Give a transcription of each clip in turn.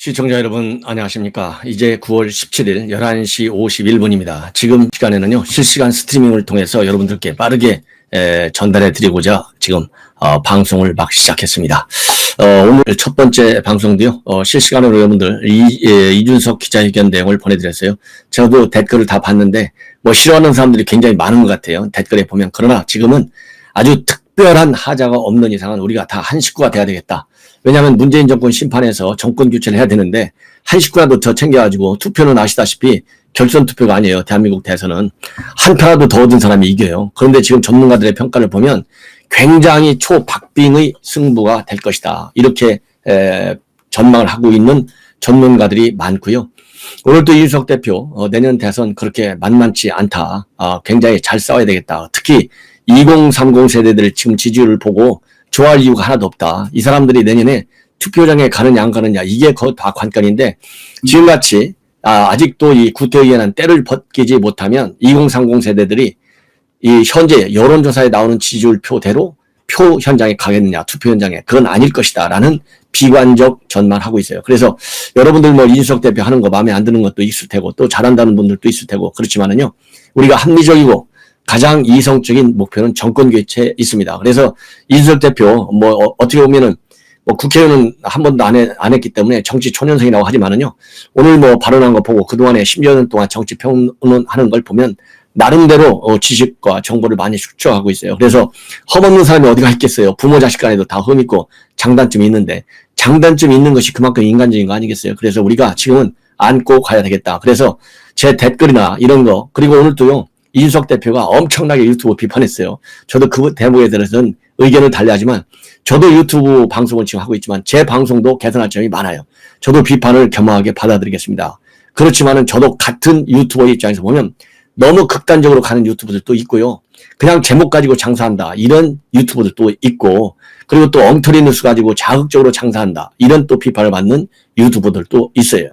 시청자 여러분 안녕하십니까. 이제 9월 17일 11시 51분입니다. 지금 시간에는요 실시간 스트리밍을 통해서 여러분들께 빠르게 전달해 드리고자 지금 방송을 막 시작했습니다. 오늘 첫 번째 방송도요 실시간으로 여러분들 이준석 기자회견 내용을 보내드렸어요. 저도 댓글을 다 봤는데 뭐 싫어하는 사람들이 굉장히 많은 것 같아요. 댓글에 보면. 그러나 지금은 아주 특별한 하자가 없는 이상은 우리가 다 한 식구가 돼야 되겠다. 왜냐하면 문재인 정권 심판에서 정권 교체를 해야 되는데 한 식구라도 더 챙겨가지고 투표는 아시다시피 결선 투표가 아니에요. 대한민국 대선은 한 표라도 더 얻은 사람이 이겨요. 그런데 지금 전문가들의 평가를 보면 굉장히 초박빙의 승부가 될 것이다. 이렇게 전망을 하고 있는 전문가들이 많고요. 오늘 또 이준석 대표 내년 대선 그렇게 만만치 않다. 굉장히 잘 싸워야 되겠다. 특히 2030 세대들 지금 지지율을 보고 좋아할 이유가 하나도 없다. 이 사람들이 내년에 투표장에 가느냐 안 가느냐 이게 다 관건인데 지금같이 아직도 이 구태의원한 때를 벗기지 못하면 2030 세대들이 이 현재 여론조사에 나오는 지지율 표대로 표 현장에 가겠느냐 투표 현장에 그건 아닐 것이다 라는 비관적 전망을 하고 있어요. 그래서 여러분들 뭐 이준석 대표 하는 거 마음에 안 드는 것도 있을 테고 또 잘한다는 분들도 있을 테고 그렇지만은요 우리가 합리적이고 가장 이성적인 목표는 정권 교체에 있습니다. 그래서 이준석 대표 뭐 어떻게 보면은 뭐 국회의원은 한 번도 안 했기 때문에 정치 초년생이라고 하지만은요 오늘 뭐 발언한 거 보고 그동안에 10여 년 동안 정치 평론하는 걸 보면 나름대로 지식과 정보를 많이 축적하고 있어요. 그래서 험없는 사람이 어디가 있겠어요. 부모 자식 간에도 다 흠 있고 장단점이 있는데 장단점이 있는 것이 그만큼 인간적인 거 아니겠어요. 그래서 우리가 지금은 안고 가야 되겠다. 그래서 제 댓글이나 이런 거 그리고 오늘 또요 이준석 대표가 엄청나게 유튜브 비판했어요. 저도 그 대목에 대해서는 의견을 달리하지만 저도 유튜브 방송을 지금 하고 있지만 제 방송도 개선할 점이 많아요. 저도 비판을 겸허하게 받아들이겠습니다. 그렇지만은 저도 같은 유튜버의 입장에서 보면 너무 극단적으로 가는 유튜버들도 있고요. 그냥 제목 가지고 장사한다. 이런 유튜버들도 있고 그리고 또 엉터리 뉴스 가지고 자극적으로 장사한다. 이런 또 비판을 받는 유튜버들도 있어요.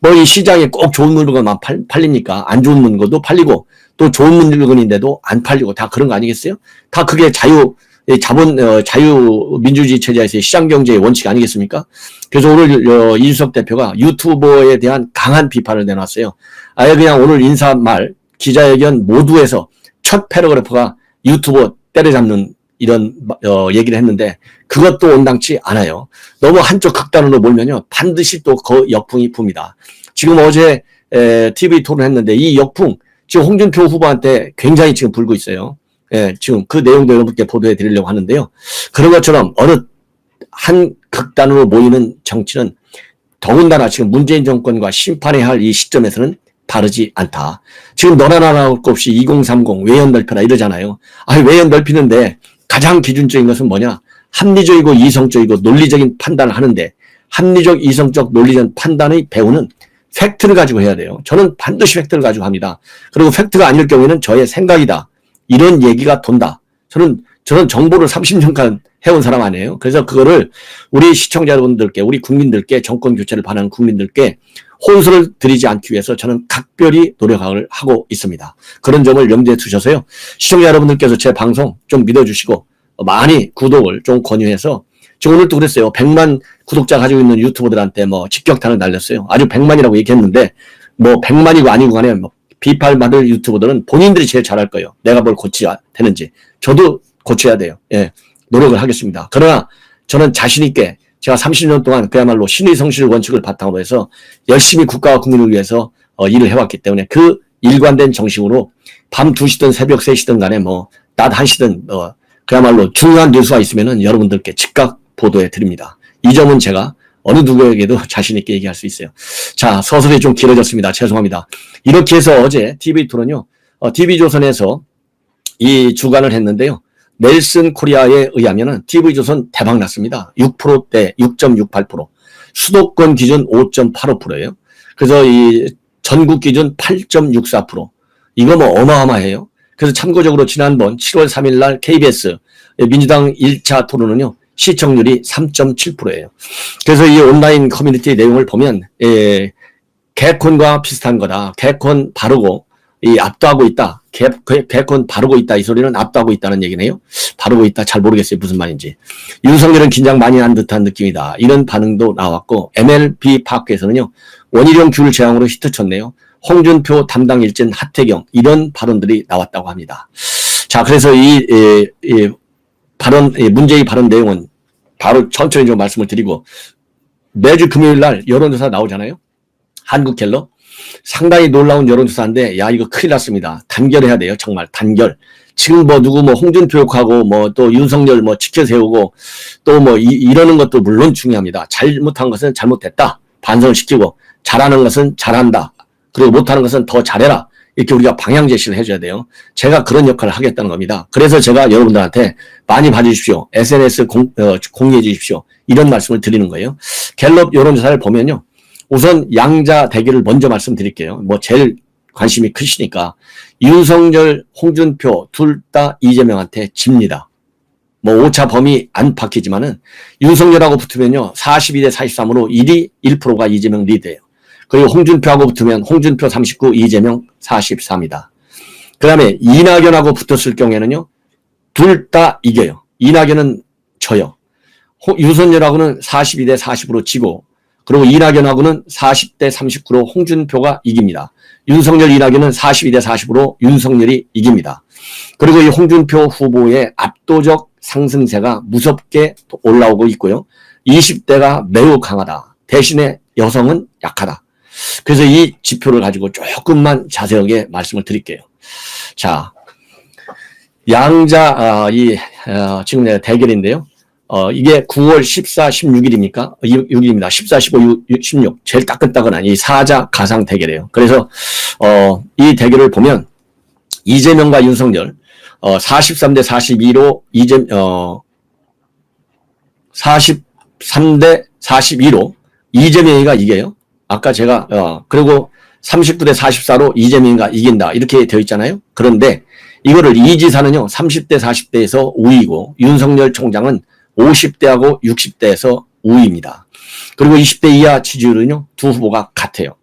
뭐 이 시장에 꼭 좋은 물건만 팔립니까? 안 좋은 물건도 팔리고 또 좋은 물건인데도 안 팔리고 다 그런 거 아니겠어요? 다 그게 자유민주주의 체제에서의 시장경제의 원칙 아니겠습니까? 그래서 오늘 이준석 대표가 유튜버에 대한 강한 비판을 내놨어요. 아예 그냥 오늘 인사말, 기자회견 모두에서 첫 패러그래프가 유튜버 때려잡는 이런 얘기를 했는데 그것도 온당치 않아요. 너무 한쪽 극단으로 몰면요 반드시 또 그 역풍이 붑니다. 지금 어제 TV 토론했는데 이 역풍 지금 홍준표 후보한테 굉장히 지금 불고 있어요. 예, 지금 그 내용도 여러분께 보도해 드리려고 하는데요. 그런 것처럼 어느 한 극단으로 모이는 정치는 더군다나 지금 문재인 정권과 심판해야 할 이 시점에서는 바르지 않다. 지금 너나 나나 할 것 없이 2030 외연 넓혀라 이러잖아요. 외연 넓히는데 가장 기준적인 것은 뭐냐? 합리적이고 이성적이고 논리적인 판단을 하는데 합리적, 이성적, 논리적 판단의 배우는 팩트를 가지고 해야 돼요. 저는 반드시 팩트를 가지고 합니다. 그리고 팩트가 아닐 경우에는 저의 생각이다. 이런 얘기가 돈다. 저는 정보를 30년간 해온 사람 아니에요. 그래서 그거를 우리 시청자 여러분들께, 우리 국민들께, 정권 교체를 바라는 국민들께 혼선을 드리지 않기 위해서 저는 각별히 노력을 하고 있습니다. 그런 점을 염두에 두셔서요. 시청자 여러분들께서 제 방송 좀 믿어주시고 많이 구독을 좀 권유해서 지금 오늘도 그랬어요. 100만 구독자 가지고 있는 유튜버들한테 뭐 직격탄을 날렸어요. 아주 100만이라고 얘기했는데 뭐 100만이고 아니고 간에 뭐 비판받을 유튜버들은 본인들이 제일 잘할 거예요. 내가 뭘 고쳐야 되는지. 저도 고쳐야 돼요. 예, 노력을 하겠습니다. 그러나 저는 자신 있게 제가 30년 동안 그야말로 신의 성실 원칙을 바탕으로 해서 열심히 국가와 국민을 위해서 일을 해왔기 때문에 그 일관된 정식으로 밤 2시든 새벽 3시든 간에 뭐 낮 1시든 그야말로 중요한 뉴스가 있으면은 여러분들께 즉각 보도해 드립니다. 이 점은 제가 어느 누구에게도 자신 있게 얘기할 수 있어요. 자, 서술이 좀 길어졌습니다. 죄송합니다. 이렇게 해서 어제 TV토론요. TV조선에서 이 주관을 했는데요. 넬슨 코리아에 의하면은 TV조선 대박 났습니다. 6%대 6.68%. 수도권 기준 5.85%예요. 그래서 이 전국 기준 8.64%. 이거 뭐 어마어마해요. 그래서 참고적으로 지난번 7월 3일 날 KBS 민주당 1차 토론은요. 시청률이 3.7%예요. 그래서 이 온라인 커뮤니티 내용을 보면 개콘과 비슷한 거다. 개콘 바르고 압도하고 있다. 개콘 바르고 있다. 이 소리는 압도하고 있다는 얘기네요. 바르고 있다. 잘 모르겠어요. 무슨 말인지. 윤석열은 긴장 많이 한 듯한 느낌이다. 이런 반응도 나왔고, MLB 파크에서는요, 원희룡 귤 재앙으로 히트쳤네요. 홍준표 담당 일진 하태경, 이런 발언들이 나왔다고 합니다. 자, 그래서 이 발언, 문제의 발언 내용은 바로 천천히 좀 말씀을 드리고, 매주 금요일 날 여론조사 나오잖아요. 한국갤럽. 상당히 놀라운 여론조사인데, 야, 이거 큰일 났습니다. 단결해야 돼요. 정말 단결. 지금 누구 홍준표 욕하고 또 윤석열 지켜세우고 또 이러는 것도 물론 중요합니다. 잘못한 것은 잘못됐다. 반성을 시키고, 잘하는 것은 잘한다. 그리고 못하는 것은 더 잘해라. 이렇게 우리가 방향 제시를 해줘야 돼요. 제가 그런 역할을 하겠다는 겁니다. 그래서 제가 여러분들한테 많이 봐주십시오. SNS 공유해 주십시오. 이런 말씀을 드리는 거예요. 갤럽 여론조사를 보면요. 우선 양자 대결을 먼저 말씀드릴게요. 제일 관심이 크시니까. 윤석열, 홍준표 둘 다 이재명한테 집니다. 오차 범위 안 바뀌지만은 윤석열하고 붙으면요. 42대 43으로 1%가 이재명 리드예요. 그리고 홍준표하고 붙으면 홍준표 39, 이재명 44입니다. 그 다음에 이낙연하고 붙었을 경우에는요. 둘 다 이겨요. 이낙연은 져요. 윤석열하고는 42대 40으로 지고, 그리고 이낙연하고는 40대 39로 홍준표가 이깁니다. 윤석열, 이낙연은 42대 40으로 윤석열이 이깁니다. 그리고 이 홍준표 후보의 압도적 상승세가 무섭게 올라오고 있고요. 20대가 매우 강하다. 대신에 여성은 약하다. 그래서 이 지표를 가지고 조금만 자세하게 말씀을 드릴게요. 자, 양자, 지금 내가 대결인데요. 이게 9월 14, 16일입니까? 6일입니다. 14, 15, 16. 제일 따끈따끈한 이 사자 가상 대결이에요. 그래서, 이 대결을 보면, 이재명과 윤석열, 43대 42로 43대 42로 이재명이가 이겨요. 아까 제가, 그리고 39대 44로 이재명이가 이긴다. 이렇게 되어 있잖아요. 그런데 이거를 이지사는요, 30대 40대에서 우위고, 윤석열 총장은 50대하고 60대에서 우위입니다. 그리고 20대 이하 지지율은요, 두 후보가 같아요.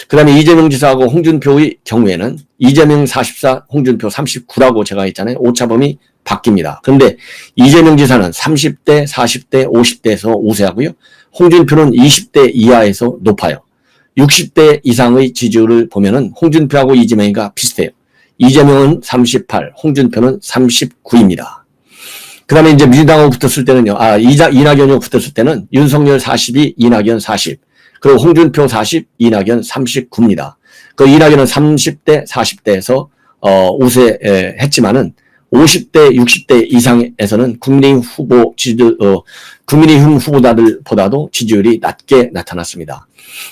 그 다음에 이재명 지사하고 홍준표의 경우에는 이재명 44, 홍준표 39라고 제가 했잖아요. 오차범위 바뀝니다. 그런데 이재명 지사는 30대, 40대, 50대에서 우세하고요. 홍준표는 20대 이하에서 높아요. 60대 이상의 지지율을 보면은 홍준표하고 이재명이가 비슷해요. 이재명은 38, 홍준표는 39입니다. 그 다음에 이제 민주당하고 붙었을 때는요, 이낙연하고 붙었을 때는 윤석열 42, 이낙연 40, 그리고 홍준표 40, 이낙연 39입니다. 그 이낙연은 30대, 40대에서, 우세했지만은 50대, 60대 이상에서는 국민의힘 후보자들보다도 지지율이 낮게 나타났습니다.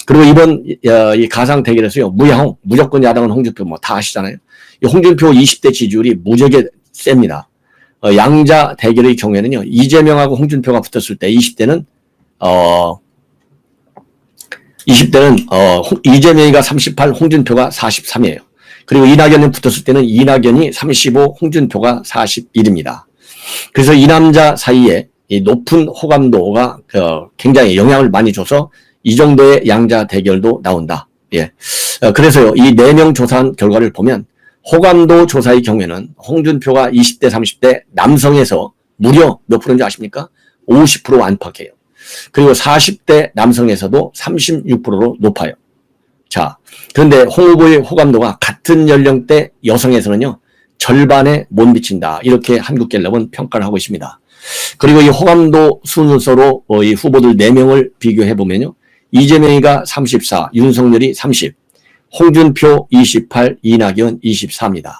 그리고 이번, 이 가상 대결에서요, 무조건 야당은 홍준표 다 아시잖아요. 이 홍준표 20대 지지율이 무지하게 셉니다. 양자 대결의 경우에는요, 이재명하고 홍준표가 붙었을 때 20대는 이재명이가 38, 홍준표가 43이에요. 그리고 이낙연이 붙었을 때는 이낙연이 35, 홍준표가 41입니다. 그래서 이 남자 사이에 이 높은 호감도가 굉장히 영향을 많이 줘서 이 정도의 양자 대결도 나온다. 예. 그래서요, 이 4명 조사한 결과를 보면 호감도 조사의 경우에는 홍준표가 20대, 30대 남성에서 무려 몇 프로인지 아십니까? 50% 안팎이에요. 그리고 40대 남성에서도 36%로 높아요. 자, 그런데 홍 후보의 호감도가 같은 연령대 여성에서는요, 절반에 못 미친다. 이렇게 한국갤럽은 평가를 하고 있습니다. 그리고 이 호감도 순서로 이 후보들 4명을 비교해보면요, 이재명이가 34, 윤석열이 30, 홍준표 28, 이낙연 24입니다.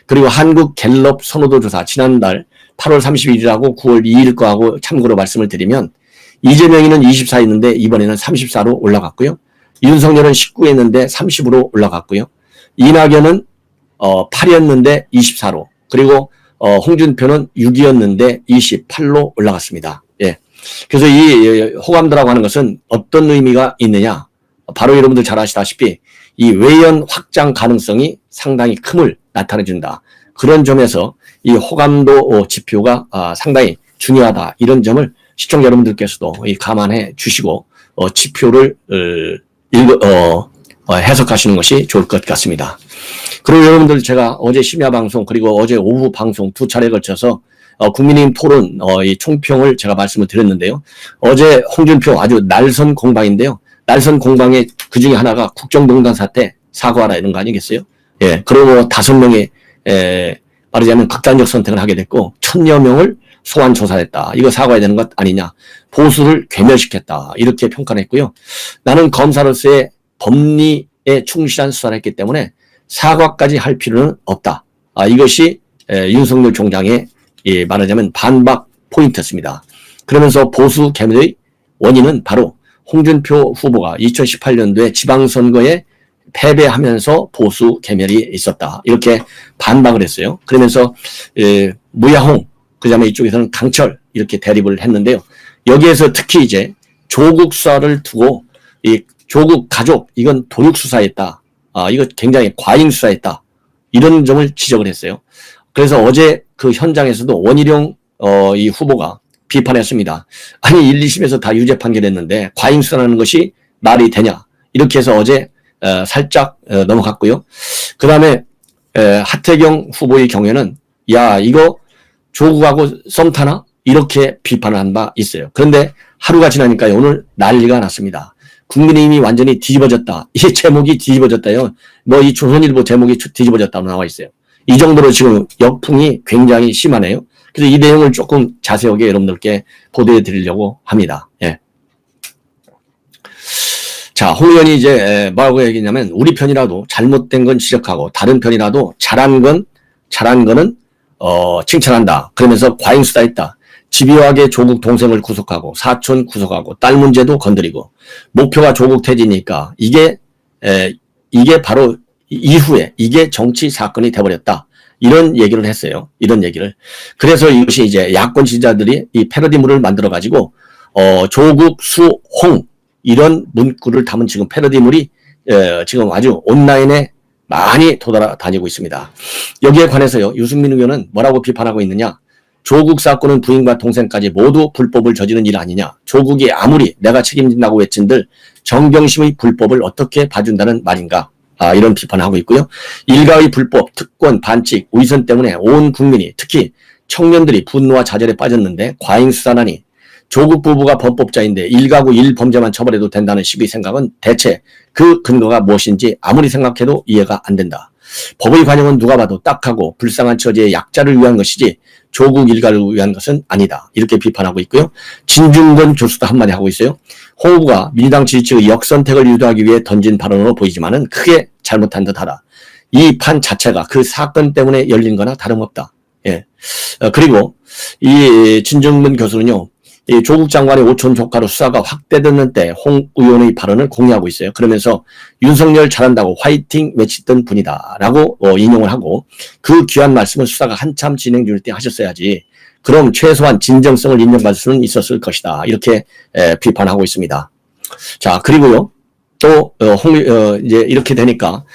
그리고 한국갤럽 선호도 조사 지난달 8월 31일하고 9월 2일 거하고 참고로 말씀을 드리면 이재명이는 24였는데 이번에는 34로 올라갔고요. 윤석열은 19였는데 30으로 올라갔고요. 이낙연은 8이었는데 24로, 그리고 홍준표는 6이었는데 28로 올라갔습니다. 예. 그래서 이 호감도라고 하는 것은 어떤 의미가 있느냐? 바로 여러분들 잘 아시다시피 이 외연 확장 가능성이 상당히 큼을 나타내준다. 그런 점에서 이 호감도 지표가 상당히 중요하다. 이런 점을 시청자 여러분들께서도 감안해 주시고 지표를 해석하시는 것이 좋을 것 같습니다. 그리고 여러분들 제가 어제 심야 방송 그리고 어제 오후 방송 두 차례에 걸쳐서 국민의힘 토론 이 총평을 제가 말씀을 드렸는데요. 어제 홍준표 아주 날선 공방인데요. 날선 공방의 그 중에 하나가 국정농단 사태 사과하라 이런 거 아니겠어요? 예. 그리고 5명이 말하자면 극단적 선택을 하게 됐고 1000여 명을 소환 조사했다. 이거 사과해야 되는 것 아니냐. 보수를 괴멸시켰다. 이렇게 평가를 했고요. 나는 검사로서의 법리에 충실한 수사를 했기 때문에 사과까지 할 필요는 없다. 이것이 윤석열 총장의 말하자면 반박 포인트였습니다. 그러면서 보수 괴멸의 원인은 바로 홍준표 후보가 2018년도에 지방선거에 패배하면서 보수 괴멸이 있었다. 이렇게 반박을 했어요. 그러면서 무야홍 그다음에 이쪽에서는 강철 이렇게 대립을 했는데요. 여기에서 특히 이제 조국 수사를 두고 이 조국 가족 이건 도육 수사였다. 이거 굉장히 과잉 수사였다. 이런 점을 지적을 했어요. 그래서 어제 그 현장에서도 원희룡 이 후보가 비판했습니다. 아니 1, 2심에서 다 유죄 판결했는데 과잉 수사하는 것이 말이 되냐. 이렇게 해서 어제 살짝 넘어갔고요. 그 다음에 하태경 후보의 경우에는 야 이거 조국하고 썸 타나? 이렇게 비판을 한 바 있어요. 그런데 하루가 지나니까 오늘 난리가 났습니다. 국민의힘이 완전히 뒤집어졌다. 이 제목이 뒤집어졌다요. 뭐 이 조선일보 제목이 뒤집어졌다고 나와 있어요. 이 정도로 지금 역풍이 굉장히 심하네요. 그래서 이 내용을 조금 자세하게 여러분들께 보도해 드리려고 합니다. 예. 자, 홍 의원이 이제 뭐라고 얘기했냐면 우리 편이라도 잘못된 건 지적하고 다른 편이라도 잘한 거는 칭찬한다. 그러면서 과잉 수사했다. 집요하게 조국 동생을 구속하고 사촌 구속하고 딸 문제도 건드리고 목표가 조국 퇴진이니까 이게 바로 이후에 이게 정치 사건이 돼버렸다. 이런 얘기를 했어요. 이런 얘기를. 그래서 이것이 이제 야권 지지자들이 이 패러디물을 만들어 가지고 조국 수 홍 이런 문구를 담은 지금 패러디물이 지금 아주 온라인에 많이 돌아다니고 있습니다. 여기에 관해서요. 유승민 의원은 뭐라고 비판하고 있느냐. 조국 사건은 부인과 동생까지 모두 불법을 저지른 일 아니냐. 조국이 아무리 내가 책임진다고 외친들 정경심의 불법을 어떻게 봐준다는 말인가. 이런 비판을 하고 있고요. 일가의 불법, 특권, 반칙, 위선 때문에 온 국민이 특히 청년들이 분노와 좌절에 빠졌는데 과잉 수사나니 조국 부부가 범법자인데 일가구 일범죄만 처벌해도 된다는 식의 생각은 대체 그 근거가 무엇인지 아무리 생각해도 이해가 안 된다. 법의 관용은 누가 봐도 딱하고 불쌍한 처지의 약자를 위한 것이지 조국 일가를 위한 것은 아니다. 이렇게 비판하고 있고요. 진중권 교수도 한마디 하고 있어요. 홍 후보가 민주당 지지층의 역선택을 유도하기 위해 던진 발언으로 보이지만은 크게 잘못한 듯하다. 이 판 자체가 그 사건 때문에 열린 거나 다름없다. 예. 그리고 이 진중권 교수는요. 이 조국 장관의 오촌 조카로 수사가 확대되는 때 홍 의원의 발언을 공유하고 있어요. 그러면서 윤석열 잘한다고 화이팅 외치던 분이다 라고 인용을 하고 그 귀한 말씀을 수사가 한참 진행 중일 때 하셨어야지. 그럼 최소한 진정성을 인정받을 수는 있었을 것이다. 이렇게 비판하고 있습니다. 자, 그리고요. 또 이제 이렇게 되니까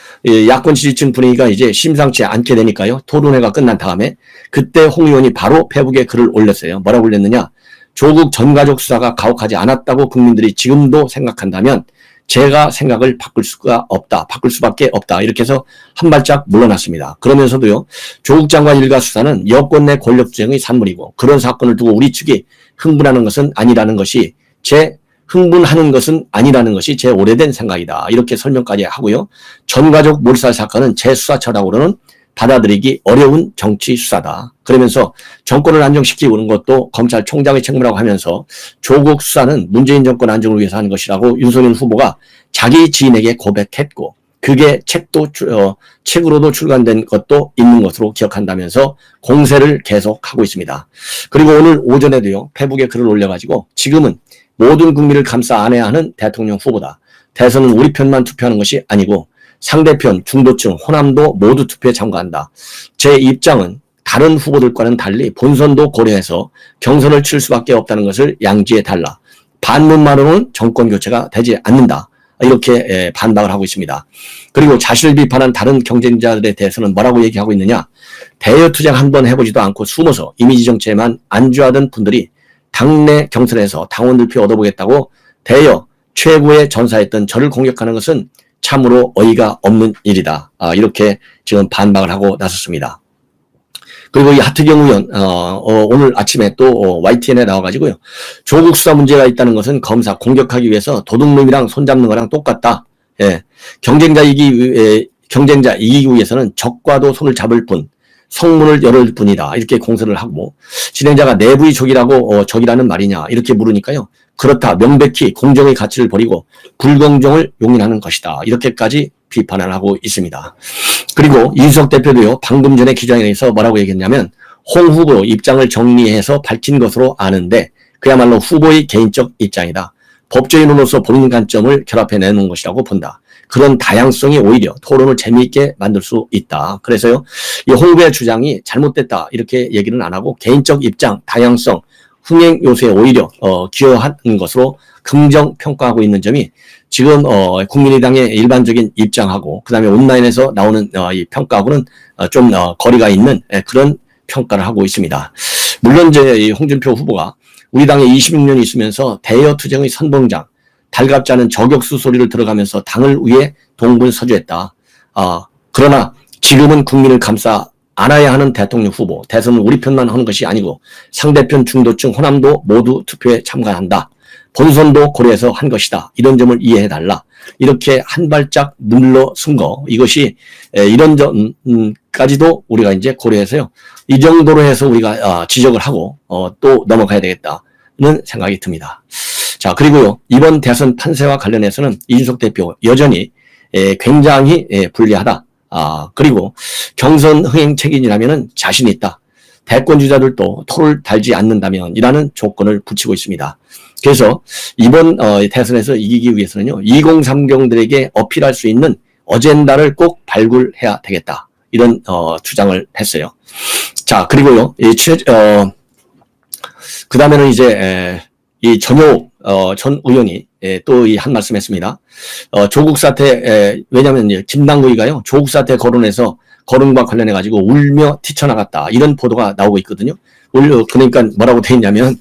야권 지지층 분위기가 이제 심상치 않게 되니까요. 토론회가 끝난 다음에 그때 홍 의원이 바로 페북에 글을 올렸어요. 뭐라고 올렸느냐. 조국 전가족 수사가 가혹하지 않았다고 국민들이 지금도 생각한다면 제가 생각을 바꿀 수밖에 없다. 이렇게 해서 한 발짝 물러났습니다. 그러면서도요, 조국 장관 일가 수사는 여권 내 권력투쟁의 산물이고 그런 사건을 두고 우리 측이 흥분하는 것은 아니라는 것이 제 오래된 생각이다. 이렇게 설명까지 하고요. 전가족 몰살 사건은 제 수사처라고는 받아들이기 어려운 정치 수사다. 그러면서 정권을 안정시키고 오는 것도 검찰총장의 책무라고 하면서 조국 수사는 문재인 정권 안정을 위해서 하는 것이라고 윤석열 후보가 자기 지인에게 고백했고 그게 책으로도 출간된 것도 있는 것으로 기억한다면서 공세를 계속하고 있습니다. 그리고 오늘 오전에도요. 페북에 글을 올려가지고 지금은 모든 국민을 감싸 안아야 하는 대통령 후보다. 대선은 우리 편만 투표하는 것이 아니고 상대편, 중도층, 호남도 모두 투표에 참가한다. 제 입장은 다른 후보들과는 달리 본선도 고려해서 경선을 칠 수밖에 없다는 것을 양지해 달라. 반문만으로는 정권 교체가 되지 않는다. 이렇게 반박을 하고 있습니다. 그리고 자신을 비판한 다른 경쟁자들에 대해서는 뭐라고 얘기하고 있느냐. 대여 투쟁 한번 해보지도 않고 숨어서 이미지 정치에만 안주하던 분들이 당내 경선에서 당원들 표 얻어보겠다고 대여 최고의 전사했던 저를 공격하는 것은 참으로 어이가 없는 일이다. 이렇게 지금 반박을 하고 나섰습니다. 그리고 이 하트경 의원 오늘 아침에 또 YTN에 나와가지고요. 조국 수사 문제가 있다는 것은 검사 공격하기 위해서 도둑놈이랑 손잡는 거랑 똑같다. 예. 경쟁자 이기기 위해서는 적과도 손을 잡을 뿐 성문을 열을 뿐이다. 이렇게 공세를 하고 진행자가 내부의 적이라는 말이냐 이렇게 물으니까요. 그렇다. 명백히 공정의 가치를 버리고 불공정을 용인하는 것이다. 이렇게까지 비판을 하고 있습니다. 그리고 이준석 대표도요. 방금 전에 기자회견에서 뭐라고 얘기했냐면 홍 후보 입장을 정리해서 밝힌 것으로 아는데 그야말로 후보의 개인적 입장이다. 법조인으로서 본인 관점을 결합해내는 것이라고 본다. 그런 다양성이 오히려 토론을 재미있게 만들 수 있다. 그래서요. 이 홍 후보의 주장이 잘못됐다. 이렇게 얘기는 안 하고 개인적 입장, 다양성, 흥행 요소에 오히려 기여한 것으로 긍정 평가하고 있는 점이 지금 국민의당의 일반적인 입장하고 그다음에 온라인에서 나오는 이 평가하고는 좀 거리가 있는 그런 평가를 하고 있습니다. 물론 이제 홍준표 후보가 우리 당에 26년 있으면서 대여 투쟁의 선봉장, 달갑지 않은 저격수 소리를 들어가면서 당을 위해 동분서주했다. 그러나 지금은 국민을 감싸 안아야 하는 대통령 후보, 대선은 우리 편만 하는 것이 아니고 상대편 중도층 호남도 모두 투표에 참가한다. 본선도 고려해서 한 것이다. 이런 점을 이해해달라. 이렇게 한 발짝 물러선 거, 이것이 이런 점까지도 우리가 이제 고려해서요. 이 정도로 해서 우리가 지적을 하고 또 넘어가야 되겠다는 생각이 듭니다. 자, 그리고요. 이번 대선 판세와 관련해서는 이준석 대표 여전히 굉장히 불리하다. 그리고 경선 흥행 책임이라면은 자신 있다. 대권 주자들도 토를 달지 않는다면 이라는 조건을 붙이고 있습니다. 그래서 이번 대선에서 이기기 위해서는요. 2030들에게 어필할 수 있는 어젠다를 꼭 발굴해야 되겠다. 이런 주장을 했어요. 자, 그리고요. 그 다음에는 이제 이 전효 전 의원이 또 이 한 말씀 했습니다. 조국 사태, 왜냐면 김남국이가요, 조국 사태 거론해서 거론과 관련해가지고 울며 튀쳐나갔다. 이런 보도가 나오고 있거든요. 그러니까 뭐라고 돼 있냐면,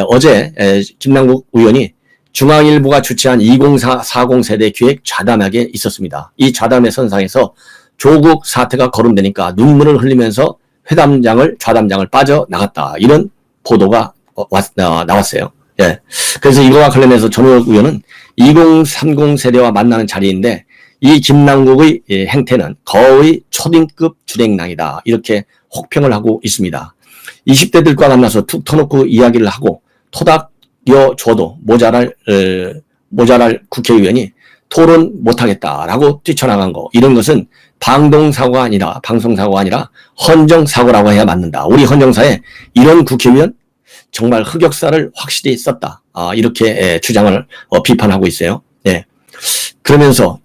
어제 김남국 의원이 중앙일보가 주최한 2040 세대 기획 좌담회에 있었습니다. 이 좌담회 선상에서 조국 사태가 거론되니까 눈물을 흘리면서 좌담장을 빠져나갔다. 이런 보도가 나왔어요. 예. 그래서 이거와 관련해서 전효 의원은 2030 세대와 만나는 자리인데 이 김남국의 행태는 거의 초딩급 주랭랑이다. 이렇게 혹평을 하고 있습니다. 20대들과 만나서 툭 터놓고 이야기를 하고 토닥여줘도 모자랄 국회의원이 토론 못하겠다라고 뛰쳐나간 거. 이런 것은 방송사고가 아니라 헌정사고라고 해야 맞는다. 우리 헌정사에 이런 국회의원 정말 흑역사를 확실히 썼다. 이렇게 주장을 비판하고 있어요. 예. 그러면서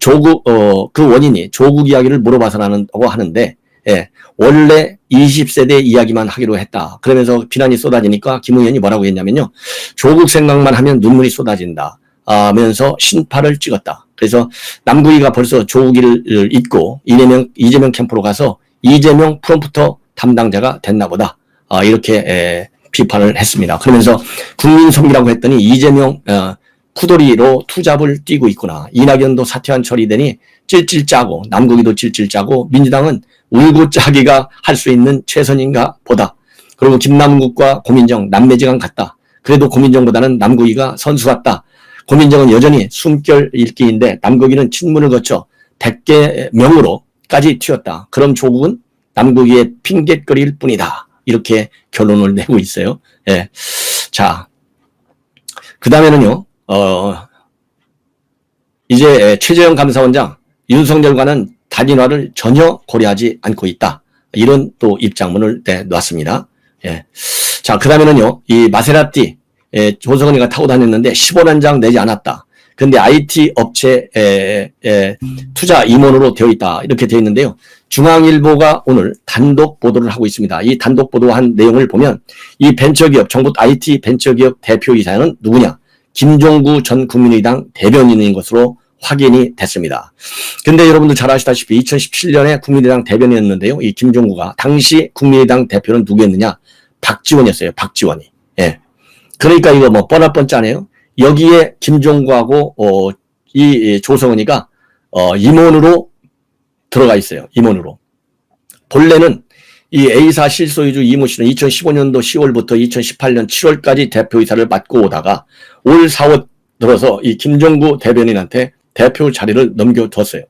그 원인이 조국 이야기를 물어봐서라고 하는데, 예. 원래 20세대 이야기만 하기로 했다. 그러면서 비난이 쏟아지니까 김 의원이 뭐라고 했냐면요. 조국 생각만 하면 눈물이 쏟아진다. 하면서 신파를 찍었다. 그래서 남구이가 벌써 조국이를 잊고 이재명 캠프로 가서 이재명 프롬프터 담당자가 됐나 보다. 이렇게 비판을 했습니다. 그러면서 국민성이라고 했더니 이재명 푸도리로 투잡을 뛰고 있구나. 이낙연도 사퇴한 처리되니 찔찔 짜고 남국이도 찔찔 짜고 민주당은 울고 짜기가 할 수 있는 최선인가 보다. 그리고 김남국과 고민정 남매지간 같다. 그래도 고민정보다는 남국이가 선수 같다. 고민정은 여전히 숨결 읽기인데 남국이는 친문을 거쳐 100개 명으로까지 튀었다. 그럼 조국은 남국이의 핑곗거리일 뿐이다. 이렇게 결론을 내고 있어요. 예. 자, 그 다음에는요, 이제 최재형 감사원장, 윤석열과는 단일화를 전혀 고려하지 않고 있다. 이런 또 입장문을 내놨습니다. 예. 자, 그 다음에는요, 이 마세라티, 조성은이가 타고 다녔는데 15년장 내지 않았다. 근데 IT 업체 투자 임원으로 되어 있다. 이렇게 되어 있는데요. 중앙일보가 오늘 단독 보도를 하고 있습니다. 이 단독 보도한 내용을 보면 이 벤처기업, 정부 IT 벤처기업 대표이사는 누구냐? 김종구 전 국민의당 대변인인 것으로 확인이 됐습니다. 근데 여러분들 잘 아시다시피 2017년에 국민의당 대변인이었는데요. 이 김종구가 당시 국민의당 대표는 누구였느냐? 박지원이었어요. 박지원이. 예. 그러니까 이거 뻔뻔짜네요. 여기에 김종구하고 이 조성은이가 임원으로 들어가 있어요. 임원으로. 본래는 이 A사 실소유주 이모 씨는 2015년도 10월부터 2018년 7월까지 대표이사를 맡고 오다가 올 4월 들어서 이 김정구 대변인한테 대표 자리를 넘겨뒀어요.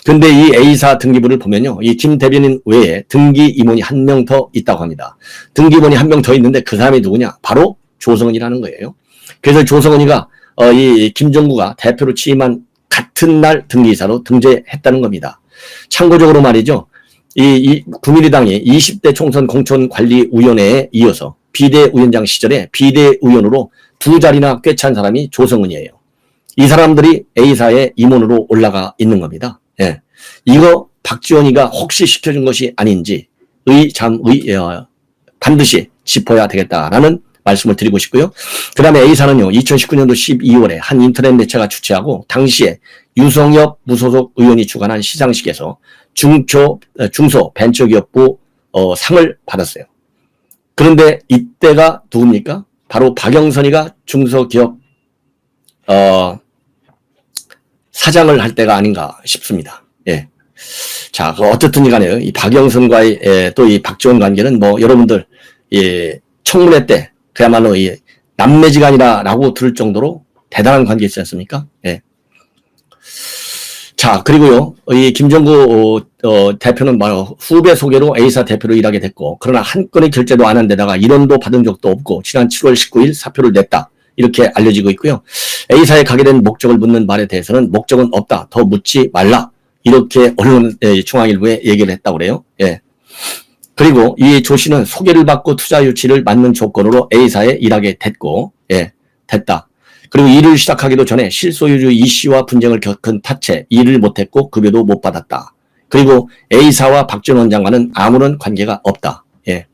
근데 이 A사 등기부를 보면요. 이 김 대변인 외에 등기 임원이 한 명 더 있다고 합니다. 등기 임원이 한 명 더 있는데 그 사람이 누구냐? 바로 조성은이라는 거예요. 그래서 조성은이가 이 김정구가 대표로 취임한 같은 날 등기이사로 등재했다는 겁니다. 참고적으로 말이죠. 이 국민의당이 20대 총선 공천관리위원회에 이어서 비대위원장 시절에 비대위원으로 두 자리나 꿰찬 사람이 조성은이에요. 이 사람들이 A사의 임원으로 올라가 있는 겁니다. 예. 이거 박지원이가 혹시 시켜준 것이 아닌지 반드시 짚어야 되겠다라는 말씀을 드리고 싶고요. 그 다음에 A사는요, 2019년도 12월에 한 인터넷 매체가 주최하고 당시에 유성엽 무소속 의원이 주관한 시상식에서 중소벤처기업부 상을 받았어요. 그런데 이때가 누굽니까? 바로 박영선이가 중소기업 사장을 할 때가 아닌가 싶습니다. 예. 자, 어떻든 간에요. 이 박영선과의 또 이 박지원 관계는 뭐 여러분들 청문회 때 그야말로 이 남매지간이라고 들을 정도로 대단한 관계 있지 않습니까? 예. 자, 그리고요, 이 김정구 대표는 바로 후배 소개로 A사 대표로 일하게 됐고, 그러나 한 건의 결제도 안 한 데다가 일원도 받은 적도 없고, 지난 7월 19일 사표를 냈다. 이렇게 알려지고 있고요. A사에 가게 된 목적을 묻는 말에 대해서는 목적은 없다. 더 묻지 말라. 이렇게 언론 중앙일보에 얘기를 했다고 그래요. 예. 그리고 이 조 씨는 소개를 받고 투자 유치를 맞는 조건으로 A사에 일하게 됐고, 예, 됐다. 그리고 일을 시작하기도 전에 실소유주 이 씨와 분쟁을 겪은 탓에 일을 못했고 급여도 못 받았다. 그리고 A사와 박지원 원장과는 아무런 관계가 없다. 예.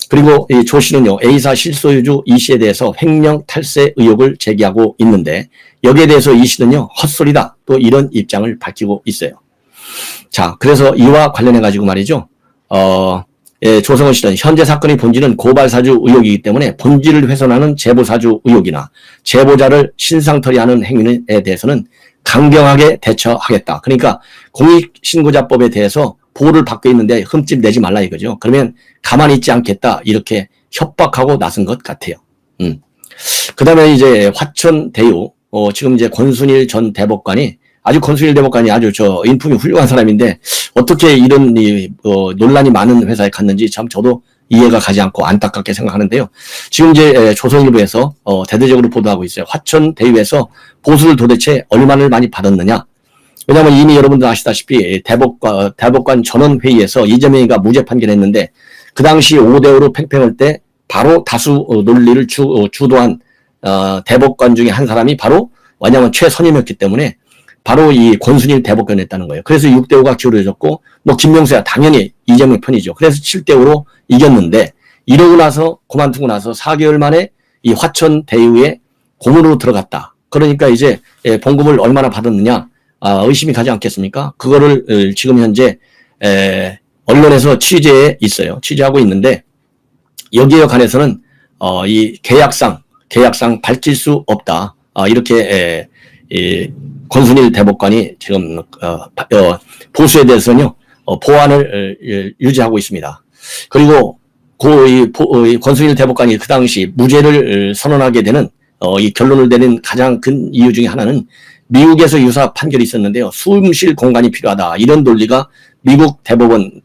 그리고 이 조 씨는요, A사 실소유주 이 씨에 대해서 횡령 탈세 의혹을 제기하고 있는데 여기에 대해서 이 씨는요, 헛소리다. 또 이런 입장을 밝히고 있어요. 자, 그래서 이와 관련해 가지고 말이죠. 예, 조성은 씨는 현재 사건의 본질은 고발사주 의혹이기 때문에 본질을 훼손하는 제보사주 의혹이나 제보자를 신상털이하는 행위에 대해서는 강경하게 대처하겠다. 그러니까 공익신고자법에 대해서 보호를 받고 있는데 흠집 내지 말라 이거죠. 그러면 가만히 있지 않겠다. 이렇게 협박하고 나선 것 같아요. 그 다음에 이제 화천대유, 지금 이제 권순일 전 대법관이 권순일 대법관이 아주 인품이 훌륭한 사람인데 어떻게 이런 논란이 많은 회사에 갔는지 참 저도 이해가 가지 않고 안타깝게 생각하는데요. 지금 이제 조선일보에서 대대적으로 보도하고 있어요. 화천대유에서 보수를 도대체 얼마나 많이 받았느냐. 왜냐하면 이미 여러분들 아시다시피 대법관 전원회의에서 이재명이가 무죄 판결했는데 그 당시 5대5로 팽팽할 때 바로 다수 논리를 주도한 대법관 중에 한 사람이 바로 왜냐하면 최선임이었기 때문에 바로 이 권순일 대법관이었다는 거예요. 그래서 6대5가 기울어졌고 뭐 김명수야 당연히 이재명 편이죠. 그래서 7대5로 이겼는데 이러고 나서 그만두고 나서 4개월 만에 이 화천대유에 고문으로 들어갔다. 그러니까 이제 봉급을 얼마나 받았느냐 의심이 가지 않겠습니까? 그거를 지금 현재 언론에서 취재해 있어요. 취재하고 있는데 여기에 관해서는 이 계약상 밝힐 수 없다. 이렇게 권순일 대법관이 지금 보수에 대해서는요 보안을 유지하고 있습니다. 그리고 이 권순일 대법관이 그 당시 무죄를 선언하게 되는 이 결론을 내린 가장 큰 이유 중에 하나는 미국에서 유사 판결이 있었는데요. 숨 쉴 공간이 필요하다. 이런 논리가 미국 대법원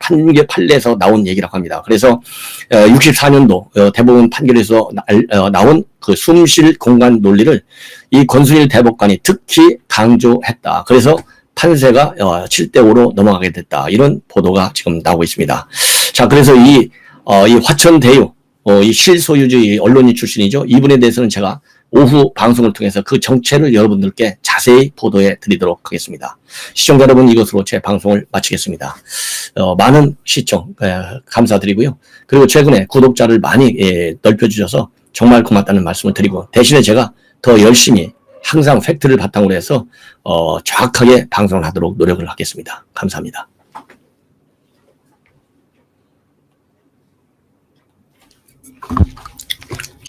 판례에서 나온 얘기라고 합니다. 그래서 64년도 대법원 판결에서 나온 그 숨 쉴 공간 논리를 이 권순일 대법관이 특히 강조했다. 그래서 판세가 7대5로 넘어가게 됐다. 이런 보도가 지금 나오고 있습니다. 자, 그래서 이 화천대유 이 실소유주의 언론인 출신이죠. 이분에 대해서는 제가 오후 방송을 통해서 그 정체를 여러분들께 자세히 보도해 드리도록 하겠습니다. 시청자 여러분, 이것으로 제 방송을 마치겠습니다. 많은 시청 감사드리고요. 그리고 최근에 구독자를 많이 넓혀주셔서 정말 고맙다는 말씀을 드리고 대신에 제가 더 열심히 항상 팩트를 바탕으로 해서 정확하게 방송을 하도록 노력을 하겠습니다. 감사합니다.